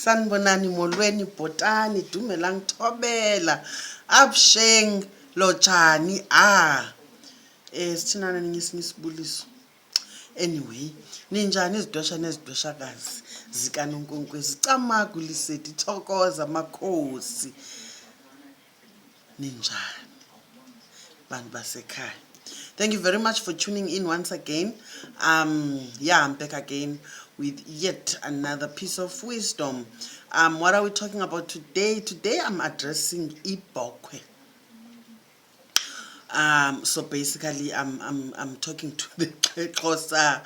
Sanibonani molweni bhotani dumelang thobela absheng lotshani sithinana ningisibuliso. Anyway, ninjani izidwesha nezidweshakazi zikaNonkonkwezi Camagu Lisedi Thokoza Makhosi ninjani bantu basekhaya. Thank you very much for tuning in once again. Yeah, I'm back again with yet another piece of wisdom. What are we talking about today? Today I'm addressing ibhokwe. So basically I'm talking to the Xhosa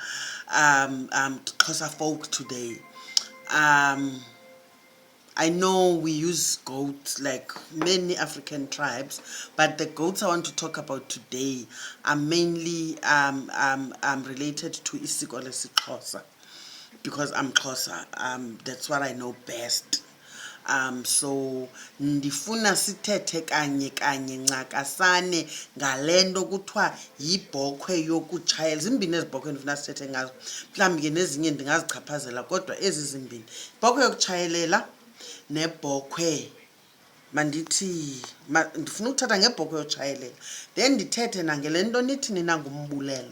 folk today. I know we use goats like many African tribes, but the goats I want to talk about today are mainly related to isiko lesiXhosa, because I'm Xhosa. That's what I know best. So ndifuna sithethe kanye ncakasane ngalento kuthiwa yibhokhwe yokutshayela. Zimbini ezibhokhwe ndifuna sithethe ngazo, mhlawumbi ke nezinye ndingazichaphazela, kodwa ezi zimbini, ibhokhwe yokutshayelela nebhokhwe mandithi ndifuna ukuthatha ngebhokhwe yotshayelela, then ndithethe nangele nto nithi nina ngumbulelo.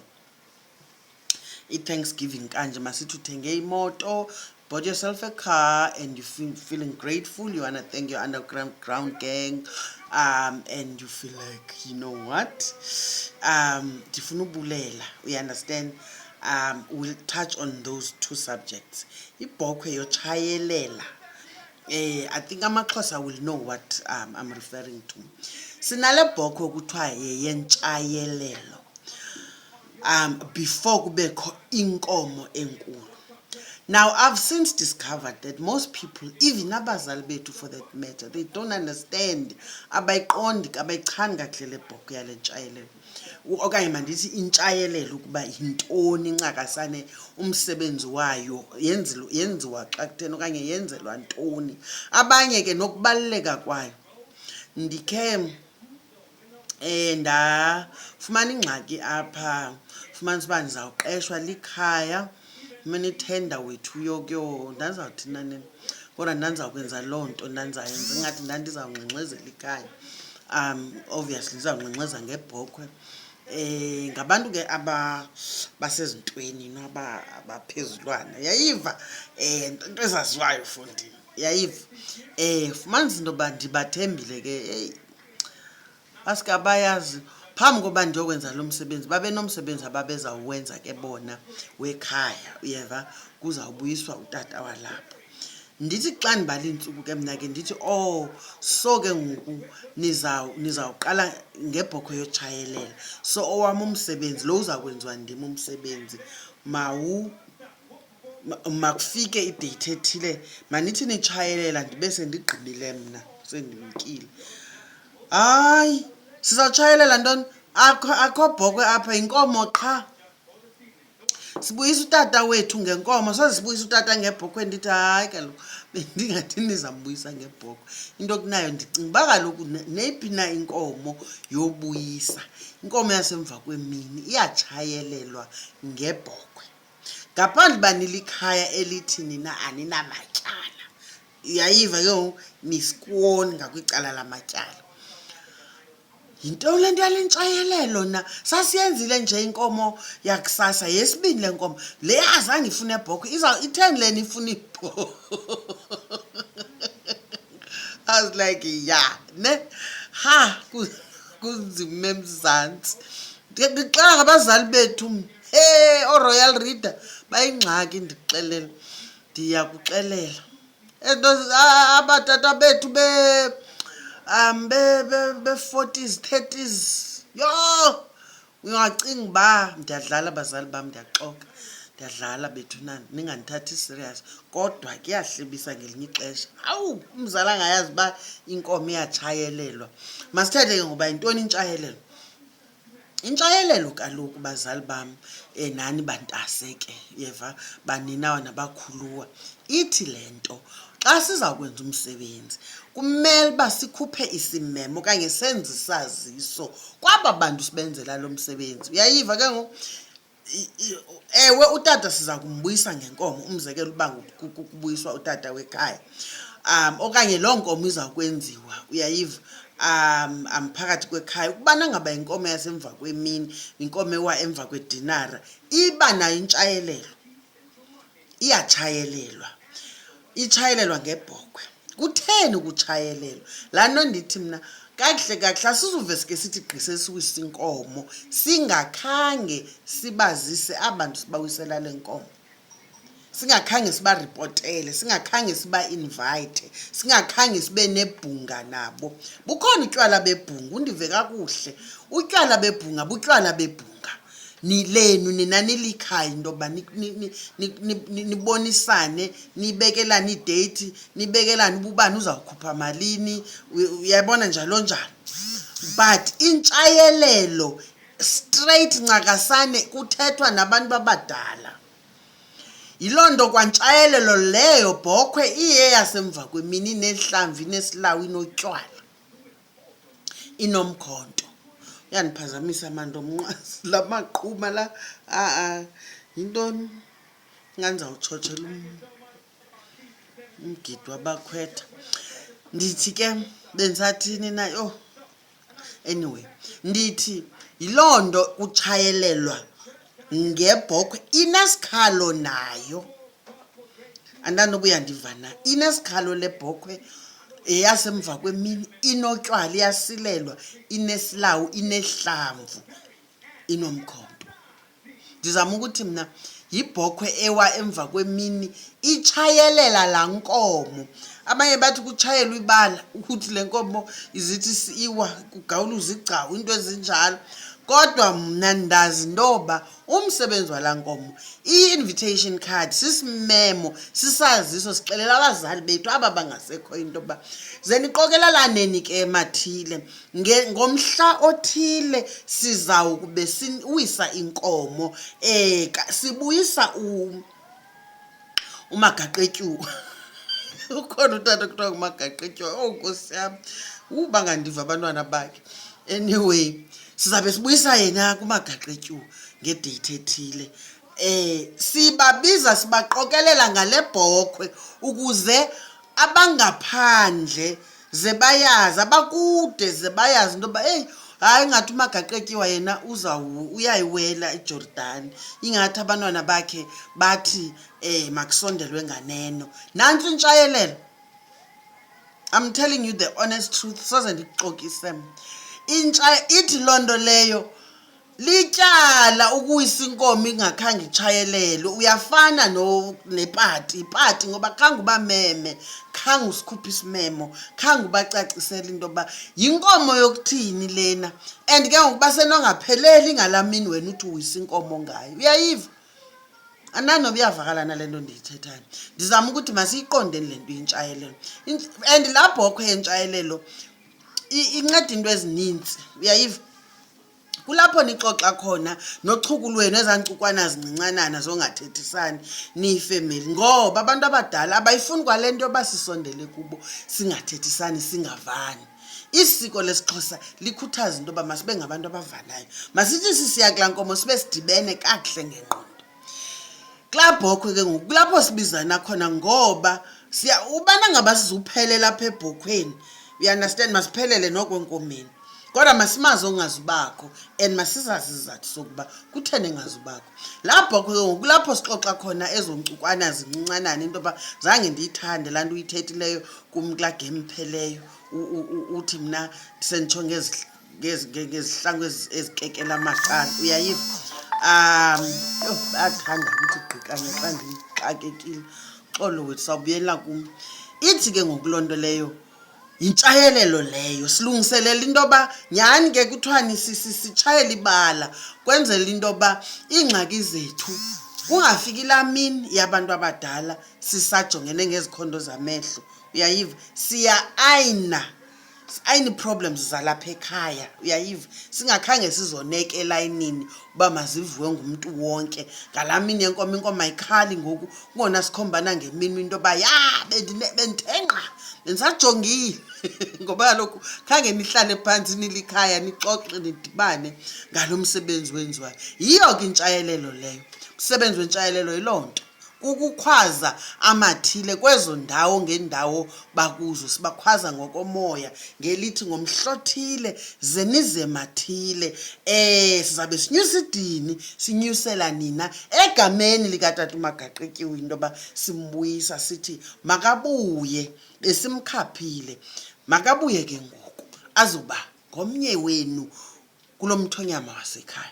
I-Thanksgiving kanje masithi uthenge imoto, bought yourself a car, and you feeling grateful, you want to thank your underground gang, and you feel like, you know what, ndifuna ubulela, you understand. We'll touch on those two subjects. Ibhokhwe yotshayelela, I think amaXhosa will know what I'm referring to. Sinale bhokhwe kuthiwa yentshayelelo, before kubekho inkomo enkulu. Now, I've since discovered that most people, even abazali bethu for that matter, they don't understand, abayiqondi abayichani kahle le bhokhwe yale ntshayelelo, okanye mandithi intshayelelo ukuba yintoni ncakasane, umsebenzi wayo yenziwa xa kutheni okanye yenzelwa ntoni, abanye ke nokubaluleka kwayo. Ndikhe ndafumana ingxaki apha, fumanisa uba ndizawuqeshwa likhaya, tender wethu ndandizawuthina nini, kodwa ndandizawukwenza loo nto ndandizayenza, ingathi ndandizawungxengxezela ikhaya. Obviously ndizawungxengxeza ngebhokhwe. Ngabantu ke basezintweni abaphezulwana, yayiva into ezaziwayo fondini, yayiva. Fumanisa into yoba ndibathembile ke, baske abayazi phambi koba ndiyokwenza lo msebenzi babe nomsebenzi ababezawuwenza ke bona wekhaya, uyeva, kuzawubuyiswa utata walapho. Ndithi xa ndibala iintsuku ke mna ke ndithi, so ke ngoku nizawuqala ngebhokhwe yotshayelela, so owam umsebenzi lo uzakwenziwa ndim umsebenzi, makufike idate ethile, manithi nitshayelela ndibe sendigqibile mna sendimkile. Hayi, sizawutshayelela ntoni? Akho bhokhwe apha, yinkomo qha. Sibuyisa utata wethu ngenkomo, soze sibuyisa utata ngebhokhwe. Ndithi hayi, kaloku bendingathi nizambuyisa ngebhokhwe. Into kunayo ndicinga uba kaloku neyiphi na inkomo yobuyisa, inkomo yasemva kwemini iyatshayelelwa ngebhokhwe. Ngaphandle uba nilikhaya elithi nina aninamatyala, yayiva ke ngoku nisikoni ngakwicala lamatyala. Yinto le nto yale ntshayelelo na, sasiyenzile nje inkomo yakusasa, yesibini le nkomo le azange ifune ebhokhwe, itheni le nifuna ibhokhwe. I was like, yeah, ne, kunzima emzantsi. Ndixela ngabazali bethu, oRoyal Reader bayingxaki, ndikuxelela, ndiyakuxelela. Abatata bethu be-40s 30s, yo, ungacinga uba ndiyadlala abazali bam, ndiyaxoka, ndiyadlala bethunana, ningandithathi serious, kodwa kuyahlebisa ngelinye ixesha. Awu, umzali angayazi uba inkomo iyatshayelelwa. Masithethe ke ngoba yintoni intshayelelo. Intshayelelo kaloku bazali bam, nani bantase ke, yeva, baninawa nabakhuluwa, ithi le nto xa sizawukwenza umsebenzi kumele uba sikhuphe isimemo okanye senze isaziso kwaba bantu sibenzela lo msebenzi. Uyayiva ke ngoku? ewe utata siza kumbuyisa ngenkomo, umzekelo uba kubuyiswa utata wekhaya, okanye loo nkomo iza kwenziwa, uyayiva, phakathi kwekhaya. Ukubana ngaba inkomo yasemva kwemini, inkomo ewa emva kwedinara, iba nayo intshayelelo, iyatshayelelwa, itshayelelwa ngebhokhwe. Kutheni ukutshayelelwa? Laa nto ndithi mna kakuhle kakuhle asizuve sike sithi gqise siwise inkomo singakhange sibazise abantu sibawisela le nkomo, singakhange sibaripotele, singakhange siba-invayithe, singakhange sibe nebhunga nabo. Bukhona utywala bebhunga, undive kakuhle, utywala bebhunga butywala bebhunga nilenu nina nilikhaya into yoba nibonisane, nibekelane iideyithi, nibekelane uba ubani uzawukhupha malini, uyabona, njalo njalo. But intshayelelo straight ncakasane kuthethwa nabantu abadala. Yiloo nto kwantshayelelo leyo bhokhwe iyeyasemva kwemini, inehlamvu, inesilawu, inotywala, inomkhonto. Uyandiphazamisa manto omnqwazi la maqhuma la. Yintoni? Ingandizawutshotshela umgidi wabakhwetha. Ndithi ke bendisathini na? Yho, anyway, ndithi yiloo nto kutshayelelwa ngebhokhwe. Inesikhalo nayo, andanoba uyandiva na, inesikhalo lebhokhwe eyasemva kwemini, inotywala, iyasilelwa, inesilawu, inehlamvu, inomkhonto. Ndizama ukuthi mna yibhokhwe ewa emva kwemini itshayelela laa nkomo. Abanye bathi kutshayelwa ibala ukuthi le nkomo izithi iwa kugawuluza igcawu, into ezinjalo. Kodwa mna ndazi intoba umsebenzi walaa nkomo, i-invitation card, sisimemo, sisaziso, sixelela abazali bethu aba bangasekho into yoba ze niqokelalane ke mathile, ngomhla othile sizawukube siwisa inkomo, sibuyisa umagaqetyuwa. Ukhona utata kuthiwa ngumagaqetyuwa, oh Nkosi yam, bangandiva abantwana bakhe. Anyway, sizabe sibuyisa yena kumagaqetyuwa ngedeyithi ethile. Sibabiza, sibaqokelela ngale bhokhwe ukuze abangaphandle ze bayazi, abakude ze bayazi into yoba hayi, ingathi umagaqetyuwa yena uyayiwela iJordani, ingathi abantwana bakhe bathi makusondelwe nganeno. Nantsi intshayelelo. I'm telling you the honest truth, soze ndikuxokise. Ithi loo nto leyo lityala ukuwisa inkomo ingakhange itshayelelwe. Uyafana nepati, ipati, ngoba khange ubameme, khange usikhuphe isimemo, khange ubacacisele into yoba yinkomo yokuthini lena, and ke ngoku basenongapheleli ngalaa mini wena uthi uwisa inkomo ngayo. Uyayiva? Andanoba iyavakala nale nto ndiyithethayo. Ndizama ukuthi masiyiqondeni le nto yintshayelelo. And laa bhokhwe yentshayelelo inceda into ezininzi, uyayiva? Kulapho nixoxa khona nochuku lwenu, ezaa nkcukwana zincincanana zongathethisani niyifemeli, ngoba abantu abadala abayifuni kwale nto yoba sisondele kubo singathethisani, singavani. Isiko lesiXhosa likhuthaza into yoba masibe ngabantu abavanayo. Masithi sisiya kulaa nkomo sibe sidibene kakuhle ngengqondo. Kulaa bhokhwe ke ngoku kulapho sibizana khona, ngoba ubana ngaba sizuphelela apha ebhokhweni, you understand, masiphelele nokwenkomeni, kodwa masimazi ongazubakho and masizazi izizathu sokuba kutheni engazubakho. Laa bhokhwe ke ngoku kulapho sixoxa khona ezo nkcukwana zincincanana, into yoba zange ndiyithande laa nto uyithethileyo kum kulaa game ipheleyo. Uthi mna ndisenditsho ngezihlangu ezikekela amaqala, uyayiva? Bayathanda ukuthi gqikanye xa ndixakekile. Xolo wethu, sawubuyela kum. Ithi ke ngoku loo nto leyo yintshayelelo leyo. Silungiselela into yoba nyhani ke kuthiwani sitshayela ibala kwenzela into yoba iingxaki zethu kungafiki laa mini yabantu abadala sisajongene ngezikhondo zamehlo, uyayiva? Ayina problems zalapha ekhaya, uyayiva? Singakhange sizoneke elayinini uba mazivuwe ngumntu wonke. Ngalaa mini yenkomo, inkomo ayikhali ngoku, kungona sikhombana ngemini into yoba bendithenqa nisajongile ngoba kaloku khange nihlale phansi nilikhaya nixoxe nidibane ngalo msebenzi wenziwayo. Yiyo ke intshayelelo leyo. Umsebenzi wentshayelelo yiloo nto, ukukhwaza amathile kwezo ndawo ngendawo bakuzo. Sibakhwaza ngokomoya ngelithi ngomhlothile zenize mathile. Sizabe sinyusa idini sinyusela nina egameni likatata uMagaqetyiwe into yoba simbuyisa, sithi makabuye, besimkhaphile makabuye ke ngoku azoba ngomnye wenu kulo mthonyama wasekhaya.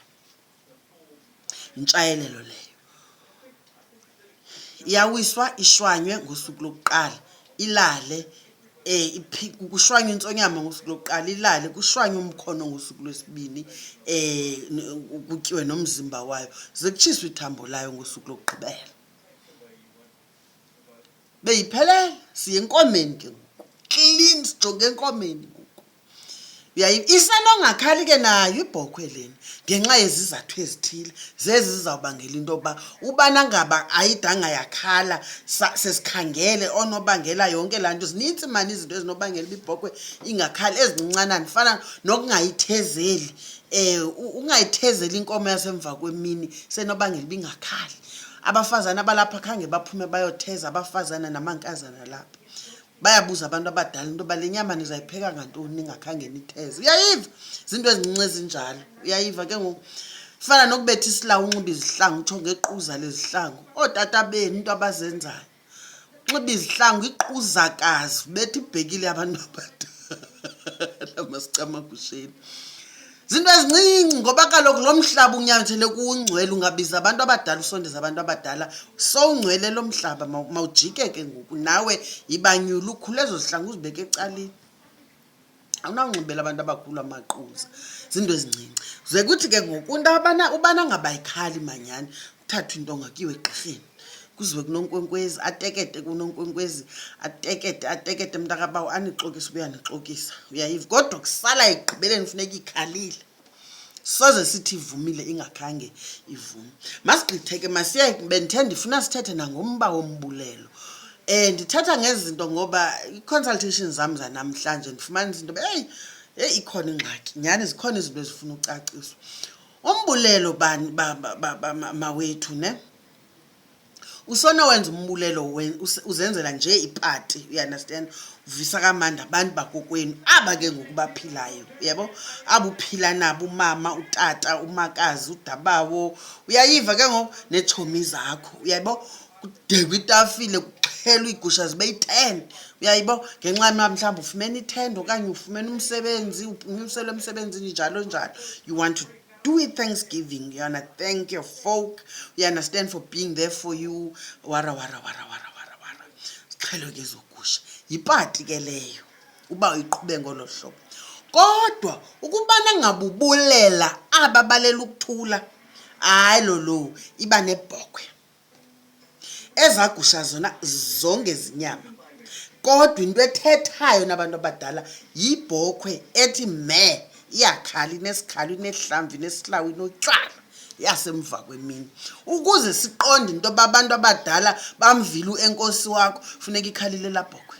Intshayelelo leyo iyawiswa, ishwanywe ngosuku lokuqala, ilale kushwanywa intsonyama ngosuku lokuqala, ilale kushwanywe umkhono ngosuku lwesibini, kutyiwe nomzimba wayo, ze kutshiswe ithambo layo ngosuku lokugqibela. Beyiphelele, siye enkomeni ke ngoku, clean, sijonge enkomeni ngoku. Isenongakhali ke nayo ibhokhwe lena ngenxa yezizathu ezithile zezi zizawubangela into yoba ubana ngaba ayidanga yakhala sesikhangele onobangela yonke laa nto. Zinintsi mani izinto ezinobangela uba ibhokhwe ingakhali ezincincanani, fana nokungayithezeli. Ungayithezeli inkomo yasemva kwemini senobangela uba ingakhali. Abafazana abalapha khange baphume bayotheza, abafazana namankazana lapha bayabuza abantu abadala into yoba le nyama nizayipheka ngantoni ningakhange nitheze. Uyayiva zinto ezincinci ezinjalo, uyayiva ke ngoku. Fana nokubetha isilawu unxiba izihlangu, utsho ngequza lezihlangu. Ootata benu into abazenzayo, unxiba izihlangu, iquzakazi, betha ibhekile abantu abadala masicamagusheni. Zinto ezincinci ngoba kaloku lo mhlaba unyanthele kuwungcwele, ungabiza abantu abadala usondeza abantu abadala. Sowungcwele lo mhlaba, mawujike ke ngoku nawe yibanyula ukhule ezo zihlangu uzibeke ecaleni. Awunawunxibela abantu abakhulu amaquza, zinto ezincinci. Ze kuthi ke ngoku into ubana ngabayikhali manyani, kuthathwe intonga kuyiwe egqirheni, kuziwe kunonkwenkwezi, atekete kunonkwenkwezi, atekete mntakabawo, anixokise ubuya nixokisa. Uyayiva, kodwa kusala ekugqibeleni funeka ikhalile. Soze sithi ivumile ingakhange ivume. Masigqithe ke masiye, bendithe ndifuna sithethe nangomba wombulelo. Ndithetha ngezi zinto ngoba i-consultation zam zanamhlanje ndifumanisa into yoba heyi ikhona ingxaki nyhani, zikhona izinto ezifuna ucaciswa. Umbulelo bani mawethu ne, usonowenza umbulelo uzenzela nje ipati, uyanderstand, uvisa kamandi abantu bakokwenu aba ke ngoku baphilayo, uyabo, aba uphila nabo, umama, utata, umakazi, udabawo, uyayiva ke ngoku, neetshomi zakho, uyabo, kudekwe itafile, kuxhelwe iigusha zibe yi-10, uyayibo, ngenxa yama mhlawumbi ufumene ithenda okanye ufumene umsebenzi, unyuselwe emsebenzini njalo njalo. You want to do it Thanksgiving, you wanna thank your folk, you understand, for being there for you, wara. Sixhelwe ke ezogusha, yipati ke leyo uba uyiqhube ngolo hlobo. Kodwa ukubana ngabubulela aba balela ukuthula, hayi lolo iba nebhokhwe. Ezagusha zona zonke zinyama, kodwa into ethethayo nabantu abadala yibhokhwe ethi me, iyakhala, inesikhalo, inehlamvu, inesihlawu, inotywala, yasemva kwemini. Ukuze siqonde into yoba abantu abadala bamvile uenkosi wakho, funeka ikhalile laa bhokhwe.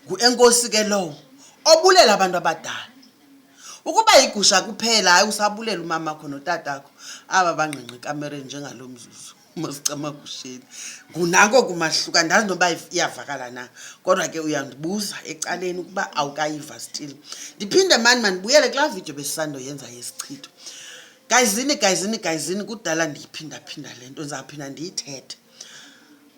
Ngu-enkosi ke lowo obulela abantu abadala. Ukuba igusha kuphela, hayi usabulela umama wakho notatakho aba bangqengqa ekamereni njengalo mzuzu masicamagusheni. Ngunako kumahluka, andazi noba iyavakala na, kodwa ke uyandibuza ecaleni ukuba awukayiva still. Ndiphinde mani mandibuyele kulaa video besisandoyenza yesichitho. Gayizini, kudala ndiyiphinda le nto, ndizawuphinda ndiyithethe.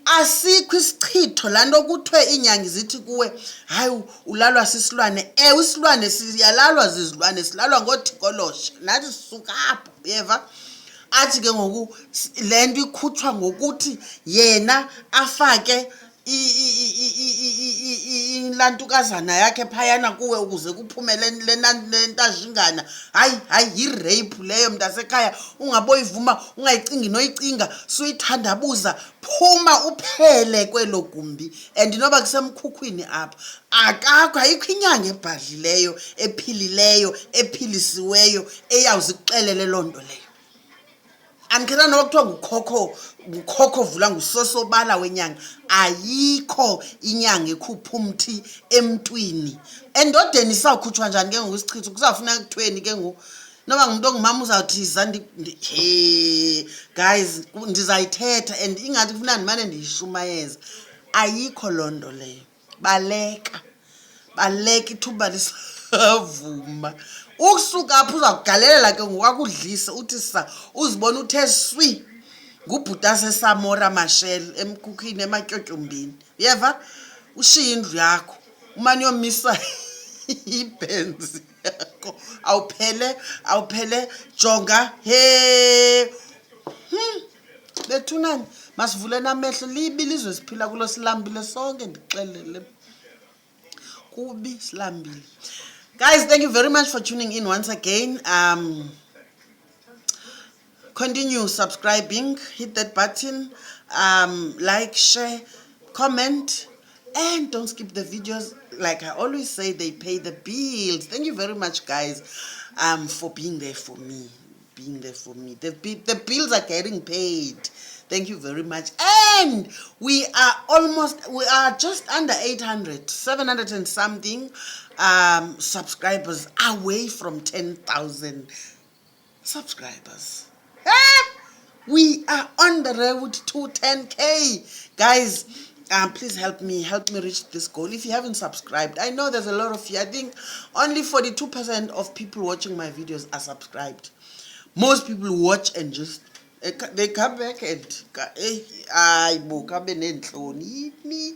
Asikho isichitho, laa nto kuthiwe iinyangi zithi kuwe, hayi ulalwa sisilwane. Ewe, isilwane siyalalwa zizilwane, silalwa ngootikoloshe, nathi sisuka apho, uyeva. Athi ke ngoku le nto ikhutshwa ngokuthi yena afake laa ntukazana yakhe phayana kuwe ukuze kuphume le ntajingana. Hayi, yireyiphu leyo mntasekhaya, ungaboyivuma, ungayicingi noyicinga, suyithandabuza, phuma uphele kwelo gumbi. And noba kusemkhukhwini apha akakho, ayikho inyanga ebhadlileyo, ephilileyo, ephilisiweyo eyawuze ikuxelele loo nto leyo. andikhetha noba kuthiwa ngukhokho vula ngusosobala wenyanga. Ayikho inyanga ekhupha umthi emntwini. Endodeni isawukhutshwa njani ke ngoku isichitho? Kuzawufuneka kuthweni ke ngoku? Noba ngumntu ongumama uzawuthi he guys, ndizayithetha and ingathi kufuna ndimane ndiyishumayeza. Ayikho loo nto leyo. Baleka ithuba lisavuma. Ukusuka apho uzawugalelela ke ngokwakudlise uthi sa uzibona uthe swi ngubhuta seSamora Machel emkhukhini ematyotyombeni. Uyeva? Ushiye indlu yakho umane uyomisa ibenzi yakho awuphele jonga he bethunani masivuleni amehlo libi ilizwe siphila kulo silambile sonke ndixelele kubi silambile. Guys, thank you very much for tuning in once again. Continue subscribing, hit that button, like, share, comment, and don't skip the videos. Like I always say, they pay the bills. Thank you very much, guys, for being there for me. The bills are getting paid. Thank you very much. And we are just under 800, 700 and something subscribers away from 10,000 subscribers. We are on the road to 10K. Guys, please help me reach this goal. If you haven't subscribed, I know there's a lot of you. I think only 42% of people watching my videos are subscribed. Most people watch and just they come back and ayibo kabe nenhloni yini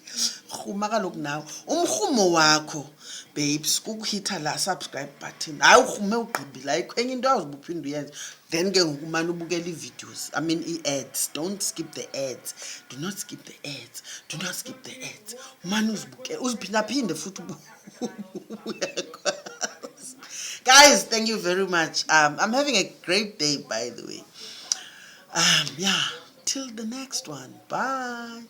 rhuma kaloku nawe umrhumo wakho babes kukuhitha la subscribe button. Hayi urhume ugqibile ayikho enye into awuzibuphinde uyenze. Then ke ngokumane ubukela ii-videos, I mean ii-ads. Don't skip the ads. Do not skip the ads. Do not skip the ads. Umane uzibukele uziphindaphinde futhi guys, thank you very much. I'm having a great day, by the way. Yeah, till the next one. Bye.